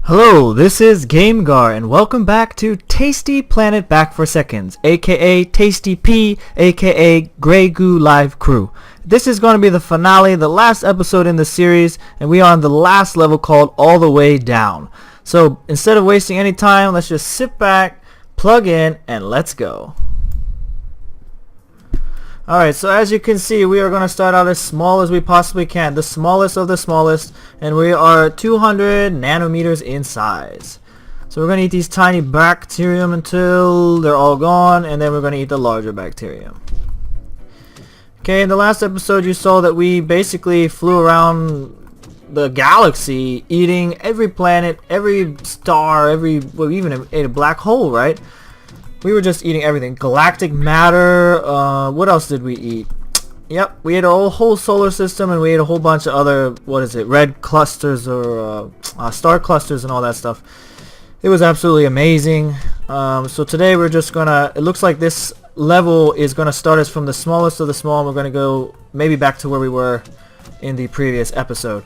Hello, this is GameGar, and welcome back to Tasty Planet Back for Seconds, aka Tasty P, aka Grey Goo Live Crew. This is going to be the finale, the last episode in the series, and we are on the last level called All the Way Down. So instead of wasting any time, let's just sit back, plug in, and let's go. Alright, so as you can see, we are going to start out as small as we possibly can. The smallest of the smallest. And we are 200 nanometers in size. So we're going to eat these tiny bacterium until they're all gone. And then we're going to eat the larger bacterium. Okay, in the last episode you saw that we basically flew around the galaxy eating every planet, every star, well, we even ate a black hole, right? We were just eating everything. Galactic matter. What else did we eat? Yep, we ate a whole solar system, and we ate a whole bunch of other, red clusters or star clusters and all that stuff. It was absolutely amazing. So today we're just gonna, it looks like this level is gonna start us from the smallest of the small, and we're gonna go maybe back to where we were in the previous episode.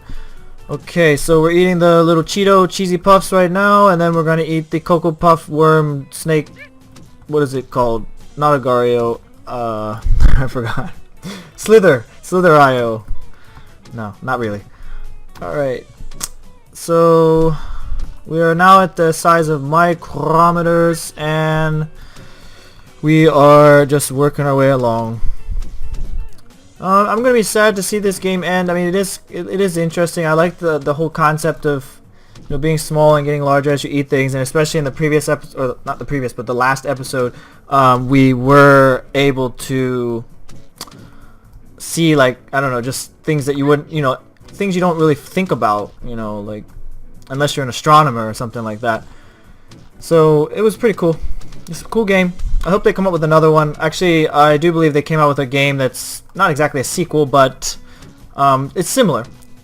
Okay, so we're eating the little Cheeto cheesy puffs right now, and then we're gonna eat the Cocoa Puff worm snake. What is it called? Not Agario. I forgot. Slither.io. No, not really. Alright. So we are now at the size of micrometers, and we are just working our way along. I'm gonna be sad to see this game end. I mean, it is interesting. I like the whole concept of being small and getting larger as you eat things, and especially in the previous episode, or not the previous, but the last episode, we were able to see, like, I don't know, just things that you wouldn't, things you don't really think about, like, unless you're an astronomer or something like that. So it was pretty cool. It's a cool game. I hope they come up with another one. Actually, I do believe they came out with a game that's not exactly a sequel, but it's similar.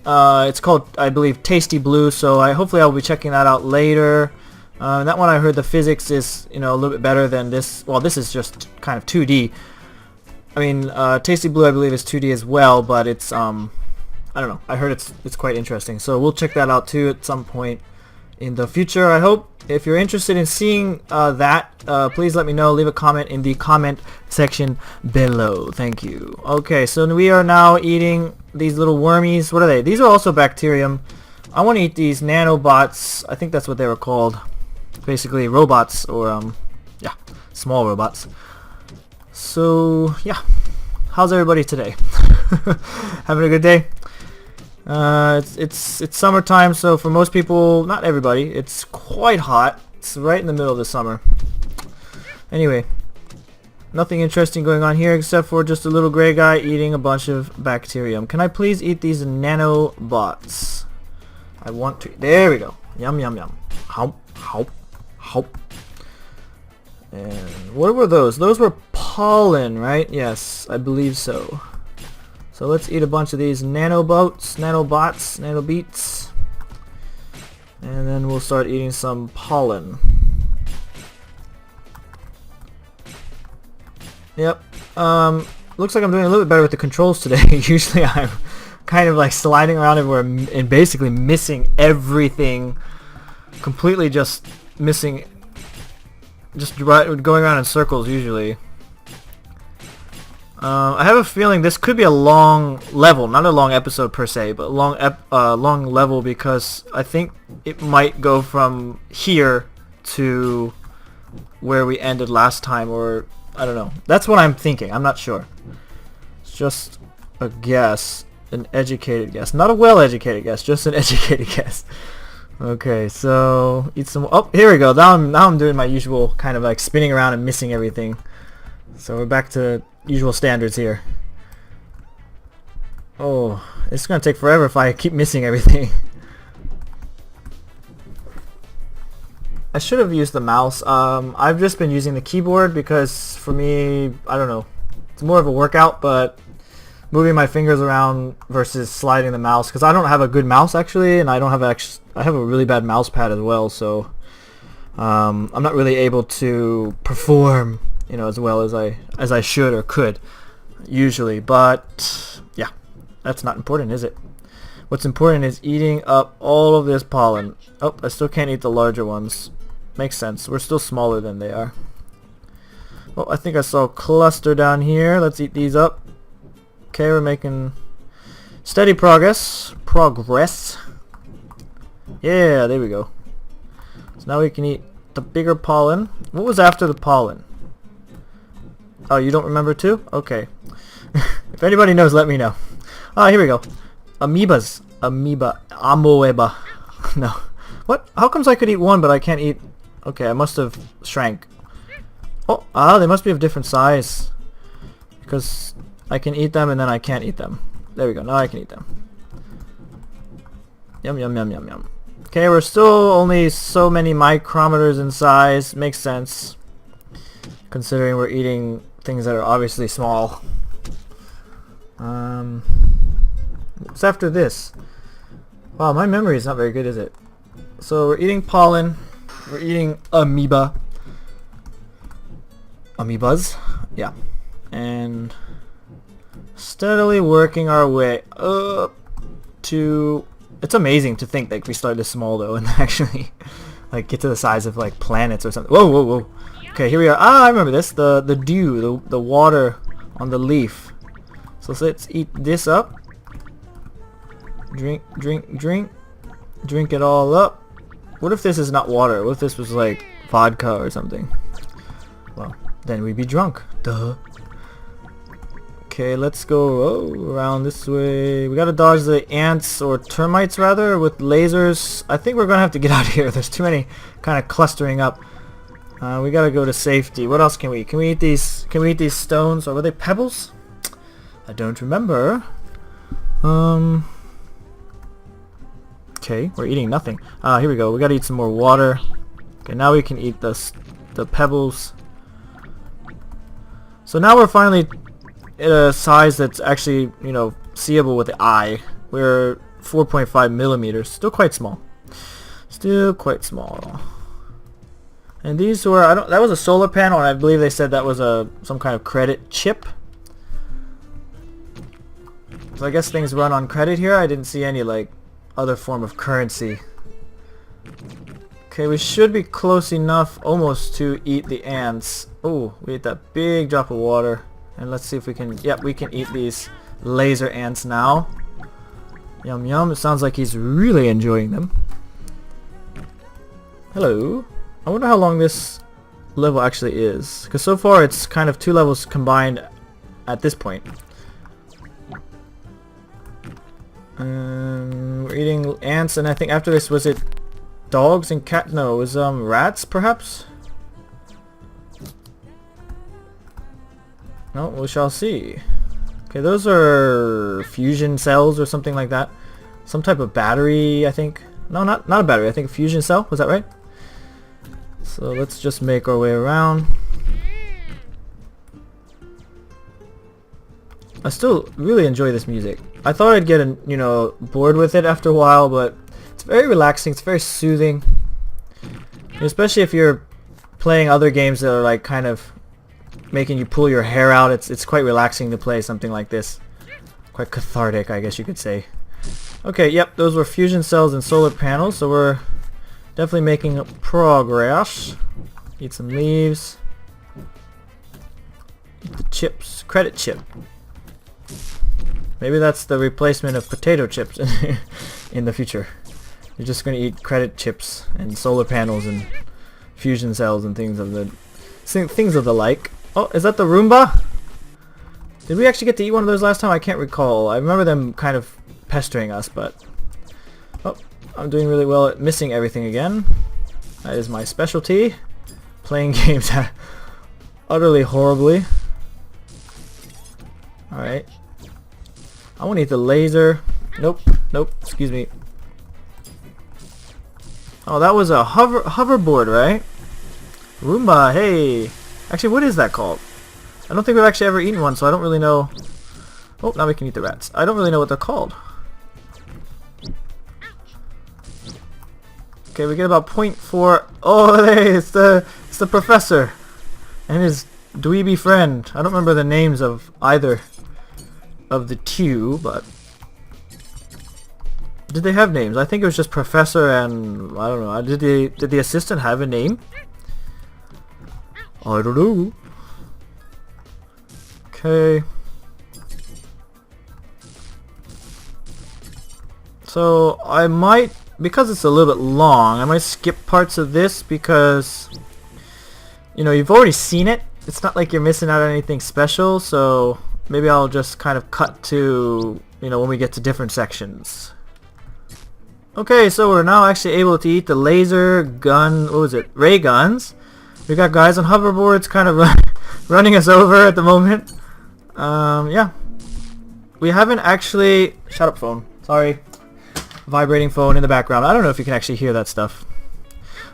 It's called, I believe, Tasty Blue, so hopefully I'll be checking that out later. That one I heard the physics is, a little bit better than this. Well, this is just kind of 2D. I mean, Tasty Blue I believe is 2D as well, but it's, I don't know. I heard it's quite interesting, so we'll check that out too at some point in the future, I hope. If you're interested in seeing that, please let me know. Leave a comment in the comment section below. Thank you. Okay, so we are now eating these little wormies. What are they? These are also bacterium. I want to eat these nanobots. I think that's what they were called. Basically robots, or yeah, small robots. So yeah, how's everybody today? Having a good day? It's summertime, so for most people, not everybody, it's quite hot. It's right in the middle of the summer. Anyway, nothing interesting going on here except for just a little gray guy eating a bunch of bacterium. Can I please eat these nanobots? I want to. There we go. Yum yum yum. Hop hop hop. And what were those? Those were pollen, right? Yes, I believe so. So let's eat a bunch of these nanobots, nanobeats, and then we'll start eating some pollen. Yep. Looks like I'm doing a little bit better with the controls today. Usually I'm kind of like sliding around everywhere and basically missing everything. Completely just missing, just going around in circles usually. I have a feeling this could be a long level, not a long episode per se, but a long level, because I think it might go from here to where we ended last time, or I don't know. That's what I'm thinking. I'm not sure. It's just a guess, an educated guess, not a well-educated guess, just an educated guess. Okay, so eat some. Oh, here we go. Now I'm doing my usual kind of like spinning around and missing everything. So we're back to usual standards here. Oh, it's gonna take forever if I keep missing everything. I should have used the mouse. I've just been using the keyboard because for me, I don't know, it's more of a workout, but moving my fingers around versus sliding the mouse, because I don't have a good mouse actually, and I don't have I have a really bad mouse pad as well, so I'm not really able to perform as well as I should or could usually. But yeah, that's not important, is it? What's important is eating up all of this pollen. Oh, I still can't eat the larger ones. Makes sense. We're still smaller than they are. Oh, I think I saw a cluster down here. Let's eat these up. Okay, we're making steady progress. Yeah, there we go. So now we can eat the bigger pollen. What was after the pollen? Oh, you don't remember too? Okay. If anybody knows, let me know. Ah, here we go. Amoebas. Amoeba. No. What? How comes I could eat one, but I can't eat... Okay, I must have shrank. Oh, they must be of different size. Because I can eat them and then I can't eat them. There we go. Now I can eat them. Yum, yum, yum, yum, yum. Okay, we're still only so many micrometers in size. Makes sense. Considering we're eating things that are obviously small. What's after this? Wow, my memory is not very good, is it? So we're eating pollen. We're eating amoebas. Yeah. And steadily working our way up to... It's amazing to think that we started this small though and actually like get to the size of like planets or something. Whoa, whoa, whoa. Okay, here we are. Ah, I remember this. The dew, the water on the leaf. So let's eat this up. Drink, drink, drink. Drink it all up. What if this is not water? What if this was like vodka or something? Well, then we'd be drunk. Duh. Okay, let's go around this way. We gotta dodge the ants, or termites rather, with lasers. I think we're gonna have to get out of here. There's too many kind of clustering up. We gotta go to safety. What else can we eat? Can we eat these? Can we eat these stones? Or were they pebbles? I don't remember. Okay, we're eating nothing. Here we go. We gotta eat some more water. Okay, now we can eat the pebbles. So now we're finally at a size that's actually, you know, seeable with the eye. We're 4.5 millimeters. Still quite small. Still quite small. And these were, that was a solar panel, and I believe they said that was some kind of credit chip. So I guess things run on credit here. I didn't see any like other form of currency. Okay, we should be close enough almost to eat the ants. Oh, we ate that big drop of water. And let's see if we can, yep, we can eat these laser ants now. Yum yum, it sounds like he's really enjoying them. Hello. I wonder how long this level actually is. Because so far it's kind of 2 levels combined at this point. We're eating ants, and I think after this, was it dogs and cats? No, it was rats perhaps? No, we shall see. Okay, those are fusion cells or something like that. Some type of battery, I think. No, not a battery, I think a fusion cell, was that right? So let's just make our way around. I still really enjoy this music. I thought I'd get, bored with it after a while, but it's very relaxing, it's very soothing. Especially if you're playing other games that are like kind of making you pull your hair out. It's quite relaxing to play something like this. Quite cathartic, I guess you could say. Okay, yep, those were fusion cells and solar panels, so we're definitely making progress. Eat some leaves. Eat the chips. Credit chip. Maybe that's the replacement of potato chips in the future. You're just gonna eat credit chips and solar panels and fusion cells and things of the like. Oh, is that the Roomba? Did we actually get to eat one of those last time? I can't recall. I remember them kind of pestering us, but... Oh, I'm doing really well at missing everything again. That is my specialty. Playing games utterly horribly. Alright. I want to eat the laser. Nope. Nope. Excuse me. Oh, that was a hoverboard, right? Roomba, hey. Actually, what is that called? I don't think we've actually ever eaten one, so I don't really know. Oh, now we can eat the rats. I don't really know what they're called. Okay, we get about 0.4. Oh, hey, it's the professor and his dweeby friend. I don't remember the names of either of the two, but Did they have names? I think it was just Professor and I don't know. Did the assistant have a name? I don't know. Okay. So I might, because it's a little bit long, I might skip parts of this because, you know, you've already seen it. It's not like you're missing out on anything special, so maybe I'll just kind of cut to, you know, when we get to different sections. Okay, so we're now actually able to eat the laser gun, what was it, ray guns. We got guys on hoverboards kind of running us over at the moment. Yeah. We haven't actually, shut up phone, sorry. Vibrating phone in the background. I don't know if you can actually hear that stuff.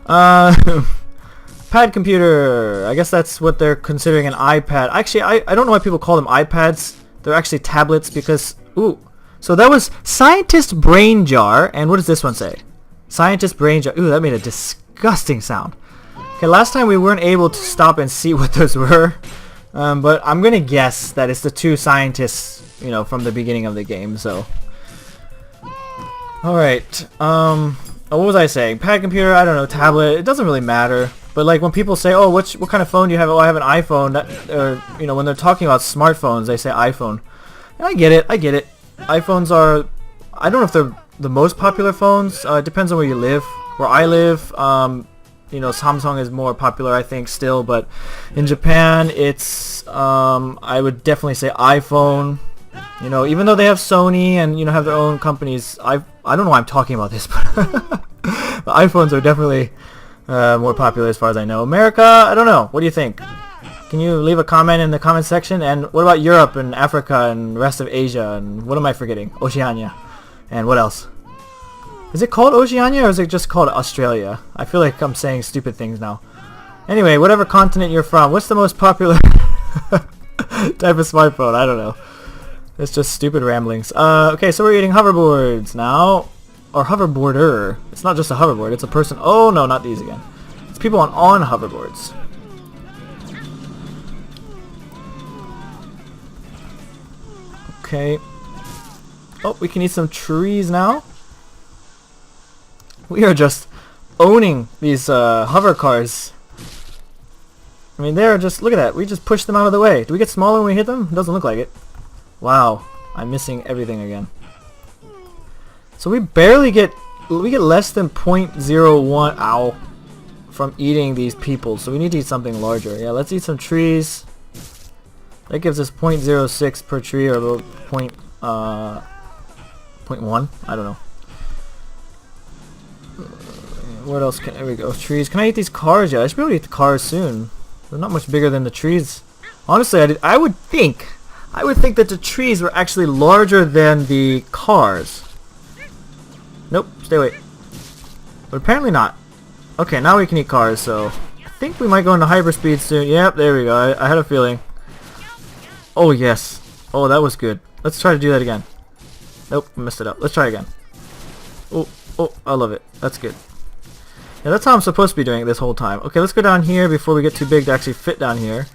Pad computer. I guess that's what they're considering an iPad. Actually, I don't know why people call them iPads. They're actually tablets because... Ooh. So that was Scientist Brain Jar. And what does this one say? Scientist Brain Jar. Ooh, that made a disgusting sound. Okay, last time we weren't able to stop and see what those were. But I'm going to guess that it's the two scientists, you know, from the beginning of the game, so... Alright, what was I saying? Pad computer, I don't know, tablet, it doesn't really matter. But like when people say, oh, what kind of phone do you have? Oh, I have an iPhone. Or, you know, when they're talking about smartphones, they say iPhone. And I get it. iPhones are, I don't know if they're the most popular phones. It depends on where you live. Where I live, you know, Samsung is more popular, I think, still. But in Japan, it's, I would definitely say iPhone. You know, even though they have Sony and, you know, have their own companies, I don't know why I'm talking about this, but the iPhones are definitely more popular as far as I know. America, I don't know. What do you think? Can you leave a comment in the comment section? And what about Europe and Africa and rest of Asia? And what am I forgetting? Oceania. And what else? Is it called Oceania or is it just called Australia? I feel like I'm saying stupid things now. Anyway, whatever continent you're from, what's the most popular type of smartphone? I don't know. It's just stupid ramblings. Okay, so we're eating hoverboards now. Or hoverboarder. It's not just a hoverboard, it's a person. Oh no, not these again. It's people on hoverboards. Okay. Oh, we can eat some trees now. We are just owning these hover cars. I mean, they're just, look at that. We just pushed them out of the way. Do we get smaller when we hit them? Doesn't look like it. Wow, I'm missing everything again. So we barely get, we get less than 0.01, ow, from eating these people. So we need to eat something larger. Yeah, let's eat some trees. That gives us 0.06 per tree, or a little point, 0.1, I don't know. What else can, there we go, trees. Can I eat these cars yet? I should be able to eat the cars soon. They're not much bigger than the trees. Honestly, I would think that the trees were actually larger than the cars. Nope, stay away. But apparently not. Okay, now we can eat cars, so I think we might go into hyperspeed soon. Yep, there we go. I had a feeling. Oh, yes. Oh, that was good. Let's try to do that again. Nope, I messed it up. Let's try again. Oh, I love it. That's good. Yeah, that's how I'm supposed to be doing it this whole time. Okay, let's go down here before we get too big to actually fit down here.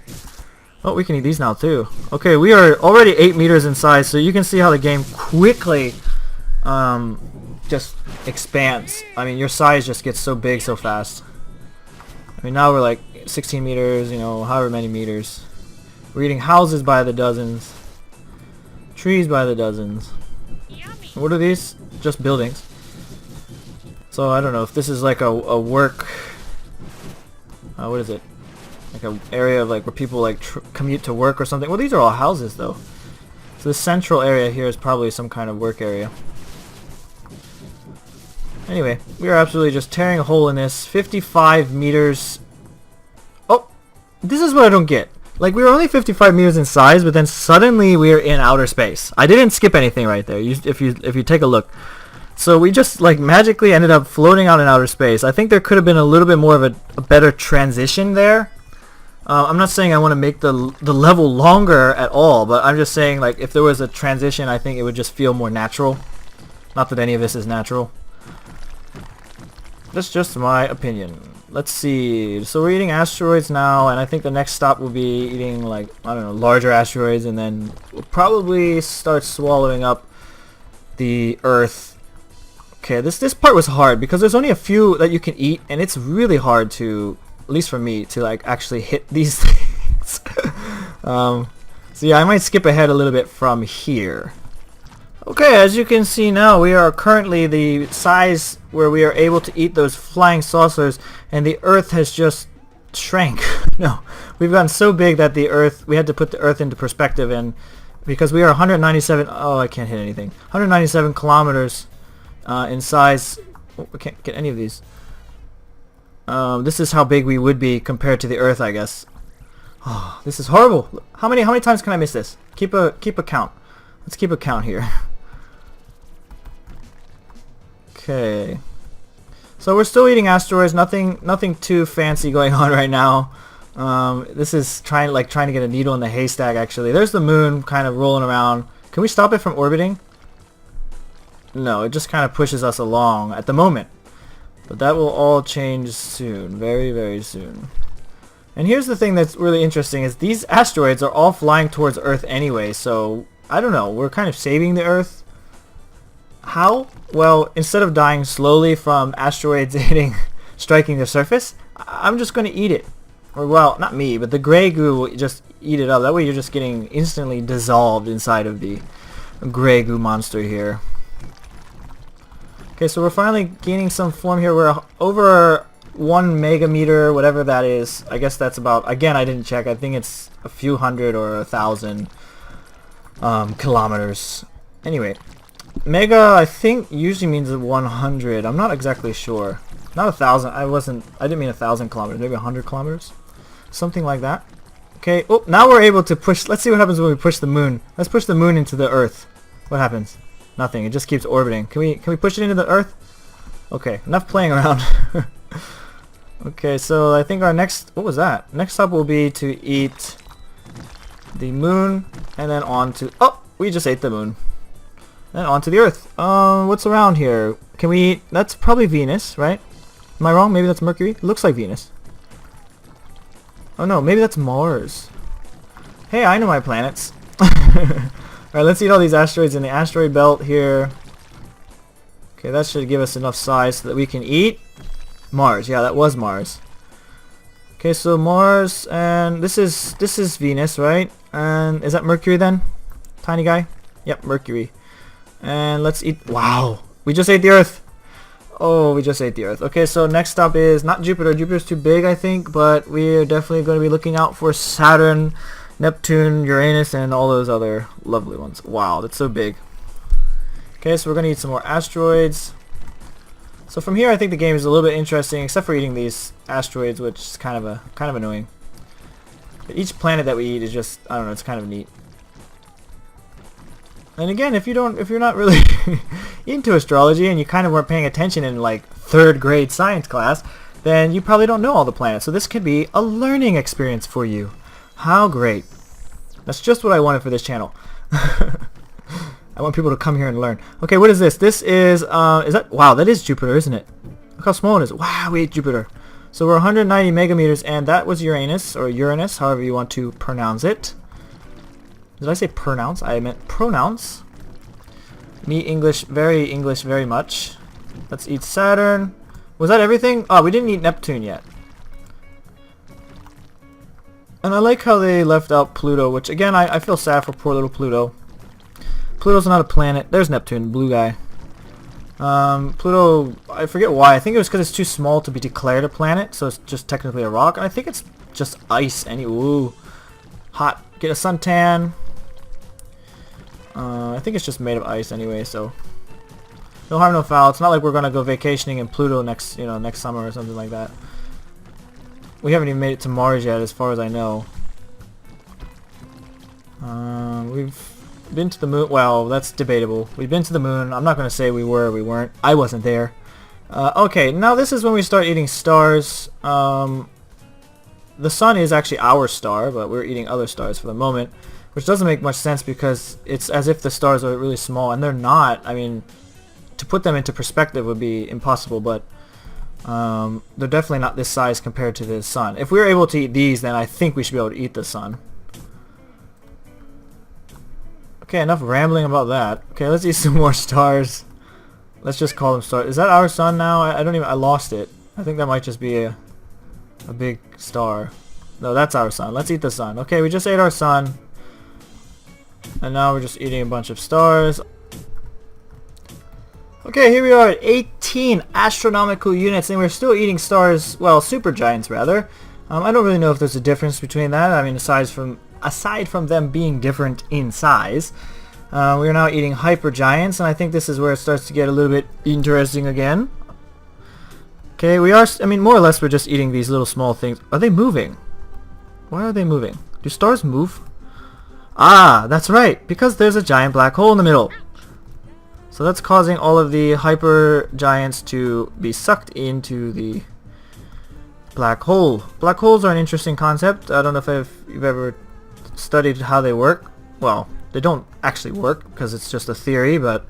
Oh, we can eat these now too. Okay, we are already 8 meters in size, so you can see how the game quickly just expands. I mean, your size just gets so big so fast. I mean, now we're like 16 meters, you know, however many meters. We're eating houses by the dozens. Trees by the dozens. What are these? Just buildings. So I don't know if this is like a work... what is it? Like an area of like where people like commute to work or something. Well, these are all houses though. So the central area here is probably some kind of work area. Anyway, we are absolutely just tearing a hole in this. 55 meters. Oh, this is what I don't get. Like, we were only 55 meters in size, but then suddenly we are in outer space. I didn't skip anything right there. If you take a look. So we just like magically ended up floating out in outer space. I think there could have been a little bit more of a better transition there. I'm not saying I want to make the level longer at all, but I'm just saying, like, if there was a transition, I think it would just feel more natural. Not that any of this is natural. That's just my opinion. Let's see. So we're eating asteroids now, and I think the next stop will be eating, like, I don't know, larger asteroids, and then we'll probably start swallowing up the Earth Okay, this part was hard because there's only a few that you can eat, and it's really hard to, at least for me, to like actually hit these things. So yeah, I might skip ahead a little bit from here. Okay, as you can see now, we are currently the size where we are able to eat those flying saucers, and the Earth has just shrank. No, we've gotten so big that the Earth, we had to put the Earth into perspective, and because we are 197, oh, I can't hit anything, 197 kilometers in size. Oh, I can't get any of these. This is how big we would be compared to the Earth, I guess. Oh, this is horrible. How many times can I miss this? Keep a count. Let's keep a count here. Okay. So we're still eating asteroids. Nothing too fancy going on right now. This is trying to get a needle in the haystack. Actually, there's the moon kind of rolling around. Can we stop it from orbiting? No, it just kind of pushes us along at the moment. But that will all change soon, very, very soon. And here's the thing that's really interesting is these asteroids are all flying towards Earth anyway, so I don't know, we're kind of saving the Earth. How? Well, instead of dying slowly from asteroids striking the surface, I'm just going to eat it. Or, well, not me, but the gray goo will just eat it up. That way you're just getting instantly dissolved inside of the gray goo monster here. Okay, so we're finally gaining some form here. We're over 1 megameter, whatever that is. I guess that's about, again, I didn't check. I think it's a few hundred or 1,000 kilometers. Anyway, mega, I think, usually means 100. I'm not exactly sure. Not 1,000. I didn't mean 1,000 kilometers. Maybe 100 kilometers. Something like that. Okay. Oh, now we're able to push. Let's see what happens when we push the moon. Let's push the moon into the Earth. What happens? Nothing. It just keeps orbiting. Can we push it into the Earth? Okay. Enough playing around. Okay. So I think our next. What was that? Next stop will be to eat the moon, and then on to. Oh, we just ate the moon. Then onto the Earth. What's around here? Can we eat? That's probably Venus, right? Am I wrong? Maybe that's Mercury? It looks like Venus. Oh no, maybe that's Mars. Hey, I know my planets. Alright, let's eat all these asteroids in the asteroid belt here. Okay, that should give us enough size so that we can eat Mars. Yeah, that was Mars. Okay, so Mars, and this is Venus, right? And is that Mercury then? Tiny guy? Yep, Mercury. And let's eat. Wow, we just ate the Earth. Oh, we just ate the Earth. Okay, so next stop is not Jupiter. Jupiter's too big, I think, but we're definitely going to be looking out for Saturn, Neptune, Uranus, and all those other lovely ones. Wow, that's so big. Okay, so we're going to eat some more asteroids. So from here, I think the game is a little bit interesting, except for eating these asteroids, which is kind of annoying. But each planet that we eat is just, I don't know, it's kind of neat. And again, if you're not really into astrology and you kind of weren't paying attention in like 3rd grade science class, then you probably don't know all the planets. So this could be a learning experience for you. How great. That's just what I wanted for this channel. I want people to come here and learn. Okay, what is this? This is that, wow, that is Jupiter, isn't it? Look how small it is. Wow, we ate Jupiter. So we're 190 megameters, and that was Uranus, or Uranus, however you want to pronounce it. Did I say pronounce? I meant pronounce. Me English very much. Let's eat Saturn. Was that everything? Oh, we didn't eat Neptune yet. And I like how they left out Pluto, which again, I feel sad for poor little Pluto. Pluto's not a planet. There's Neptune, blue guy. Pluto, I forget why. I think it was because it's too small to be declared a planet, so it's just technically a rock. And I think it's just ice. Ooh, hot. Get a suntan. I think it's just made of ice anyway, so no harm, no foul. It's not like we're gonna go vacationing in Pluto next summer or something like that. We haven't even made it to Mars yet, as far as I know. We've been to the moon. Well, that's debatable. We've been to the moon. I'm not gonna say we were or we weren't. I wasn't there. Okay, now this is when we start eating stars. The sun is actually our star, but we're eating other stars for the moment. Which doesn't make much sense because it's as if the stars are really small, and they're not. I mean, to put them into perspective would be impossible, but they're definitely not this size compared to the sun. If we were able to eat these, then I think we should be able to eat the sun. Okay, enough rambling about that. Okay, let's eat some more stars. Let's just call them stars. Is that our sun now? I don't even... I lost it. I think that might just be a big star. No, that's our sun. Let's eat the sun. Okay, we just ate our sun. And now we're just eating a bunch of stars. Okay, here we are at 18 astronomical units, and we're still eating stars, well, supergiants rather. I don't really know if there's a difference between that. I mean, aside from them being different in size, we are now eating hypergiants, and I think this is where it starts to get a little bit interesting again. Okay, we are, I mean, more or less we're just eating these little small things. Are they moving? Why are they moving? Do stars move? Ah, that's right, because there's a giant black hole in the middle. So that's causing all of the hyper giants to be sucked into the black hole. Black holes are an interesting concept. I don't know if you've ever studied how they work. Well, they don't actually work because it's just a theory, but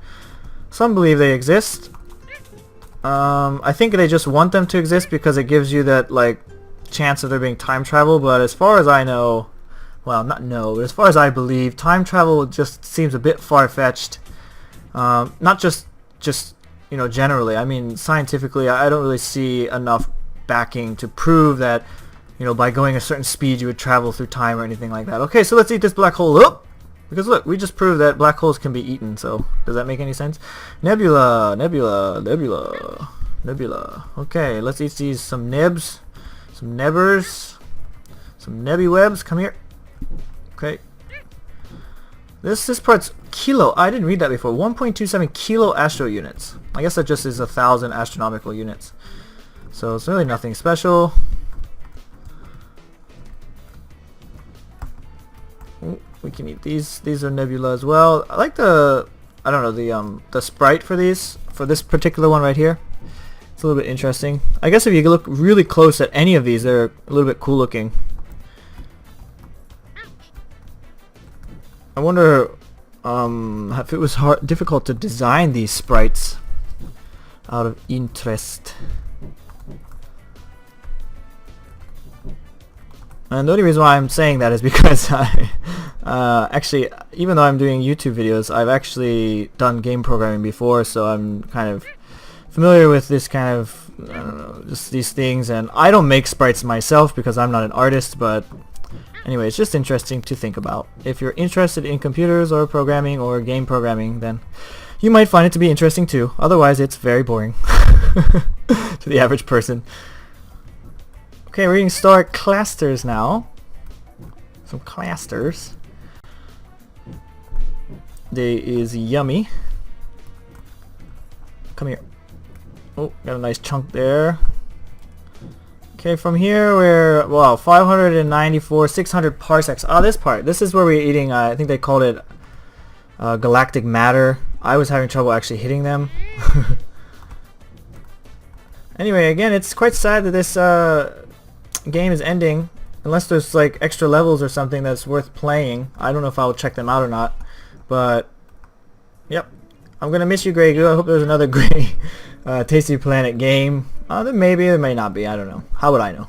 some believe they exist. I think they just want them to exist because it gives you that like chance of there being time travel, but as far as I know, well, not know, but as far as I believe, time travel just seems a bit far-fetched. Not just you know, generally. I mean, scientifically, I don't really see enough backing to prove that, you know, by going a certain speed you would travel through time or anything like that. Okay, so let's eat this black hole up, because look, we just proved that black holes can be eaten. So does that make any sense? Nebula, nebula, nebula, nebula. Okay, let's eat these some nebs, some nebbers, some nebby-webs. Come here. Okay. This part's kilo. I didn't read that before. 1.27 kilo astro units. I guess that just is 1,000 astronomical units. So it's really nothing special. Ooh, we can eat these. These are nebula as well. I like the, I don't know, the sprite for these, for this particular one right here. It's a little bit interesting. I guess if you look really close at any of these, they're a little bit cool looking. I wonder if it was difficult to design these sprites out of interest. And the only reason why I'm saying that is because I actually, even though I'm doing YouTube videos, I've actually done game programming before, so I'm kind of familiar with this kind of, I don't know, just these things. And I don't make sprites myself because I'm not an artist, but anyway, it's just interesting to think about. If you're interested in computers or programming or game programming, then you might find it to be interesting too. Otherwise, it's very boring to the average person. Okay, we're eating star clusters now. Some clusters. They is yummy. Come here. Oh, got a nice chunk there. Okay, from here we're, well, 594, 600 parsecs. Oh, this part. This is where we're eating, I think they called it galactic matter. I was having trouble actually hitting them. Anyway, again, it's quite sad that this game is ending. Unless there's like extra levels or something that's worth playing. I don't know if I'll check them out or not. But, yep. I'm going to miss you, Grey Goo. I hope there's another Grey Tasty Planet game. There maybe, there may not be, I don't know. How would I know?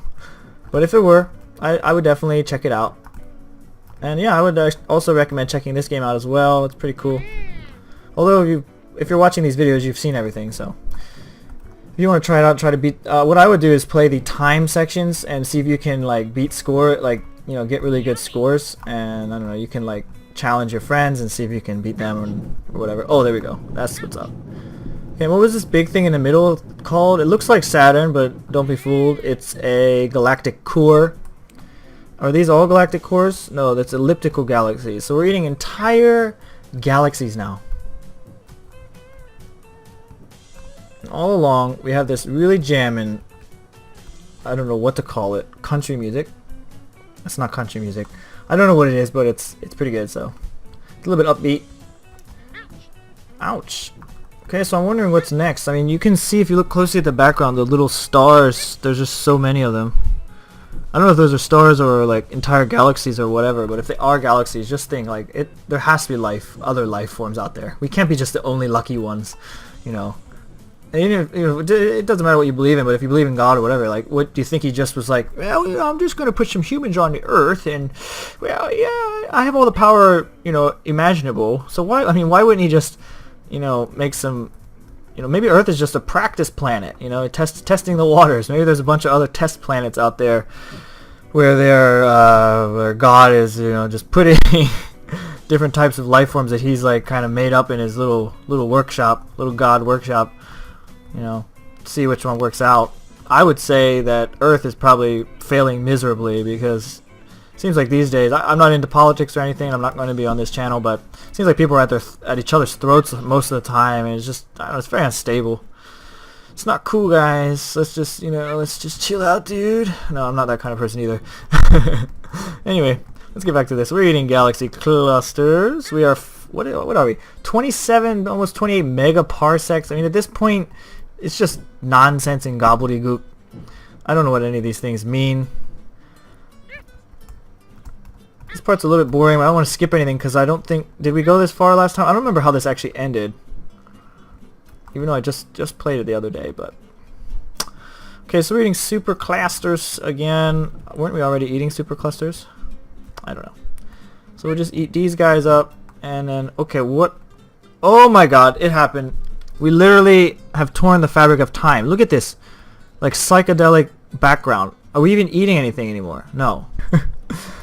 But if it were, I would definitely check it out. And yeah, I would also recommend checking this game out as well. It's pretty cool. Although if you're watching these videos, you've seen everything, so if you want to try it out, try to beat, what I would do is play the time sections and see if you can like beat score, like, you know, get really good scores. And I don't know, you can like challenge your friends and see if you can beat them or whatever. Oh, there we go. That's what's up. Okay, what was this big thing in the middle called? It looks like Saturn, but don't be fooled. It's a galactic core. Are these all galactic cores? No, that's elliptical galaxies. So we're eating entire galaxies now. And all along, we have this really jamming, I don't know what to call it, country music. It's not country music. I don't know what it is, but it's pretty good, so. It's a little bit upbeat. Ouch. Okay, so I'm wondering what's next. I mean, you can see if you look closely at the background, the little stars, there's just so many of them. I don't know if those are stars or like entire galaxies or whatever, but if they are galaxies, just think like there has to be life, other life forms out there. We can't be just the only lucky ones, you know. And even if, you know, it doesn't matter what you believe in, but if you believe in God or whatever, like, what do you think he just was like, well, you know, I'm just going to put some humans on the earth and, well, yeah, I have all the power, you know, imaginable. So why, I mean, why wouldn't he just, you know, make some you know, maybe Earth is just a practice planet, you know, testing the waters. Maybe there's a bunch of other test planets out there where where God is, you know, just putting different types of life forms that he's like kind of made up in his little workshop, little God workshop, you know, see which one works out. I would say that Earth is probably failing miserably, because it seems like these days, I'm not into politics or anything, I'm not going to be on this channel, but it seems like people are at each other's throats most of the time, and it's just, I don't know, it's very unstable. It's not cool, guys. Let's just, you know, let's just chill out, dude. No, I'm not that kind of person either. Anyway, let's get back to this. We're eating galaxy clusters. We are, what are we? 27, almost 28 megaparsecs. I mean, at this point, it's just nonsense and gobbledygook. I don't know what any of these things mean. This part's a little bit boring. I don't want to skip anything because I don't think... Did we go this far last time? I don't remember how this actually ended. Even though I just played it the other day, but... Okay, so we're eating super clusters again. Weren't we already eating super clusters? I don't know. So we'll just eat these guys up, and then... Okay, what... Oh my god, it happened. We literally have torn the fabric of time. Look at this. Like, psychedelic background. Are we even eating anything anymore? No.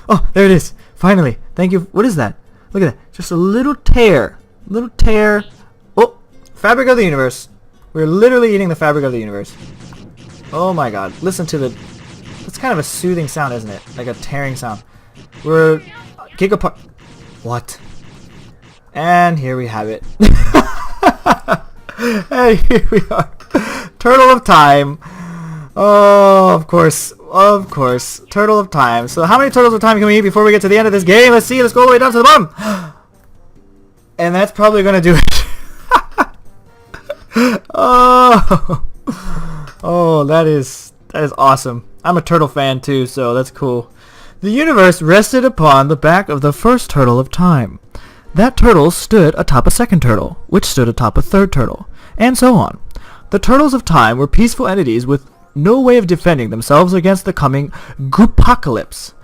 Oh, there it is. Finally. Thank you. What is that? Look at that. Just a little tear. Little tear. Oh, fabric of the universe. We're literally eating the fabric of the universe. Oh my god. Listen to the... That's kind of a soothing sound, isn't it? Like a tearing sound. We're... Gigapart... What? And here we have it. And here we are. Turtle of time. Oh, of course. Of course. Turtle of time. So how many turtles of time can we eat before we get to the end of this game? Let's see. Let's go all the way down to the bottom. And that's probably going to do it. Oh. Oh, that is awesome. I'm a turtle fan too, so that's cool. The universe rested upon the back of the first turtle of time. That turtle stood atop a second turtle, which stood atop a third turtle, and so on. The turtles of time were peaceful entities with no way of defending themselves against the coming goopocalypse.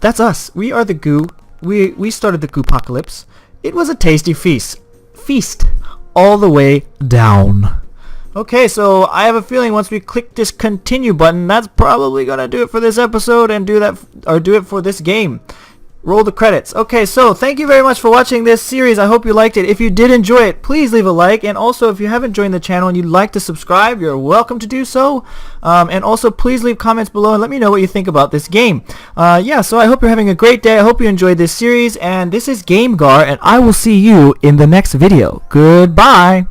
That's us. We are the goo. We started the goopocalypse. It was a tasty feast. Feast all the way down. Okay, so I have a feeling once we click this continue button, that's probably gonna do it for this episode and do it for this game. Roll the credits. Okay, so thank you very much for watching this series. I hope you liked it. If you did enjoy it, please leave a like. And also, if you haven't joined the channel and you'd like to subscribe, you're welcome to do so. And also, please leave comments below and let me know what you think about this game. Yeah, so I hope you're having a great day. I hope you enjoyed this series. And this is GameGar, and I will see you in the next video. Goodbye.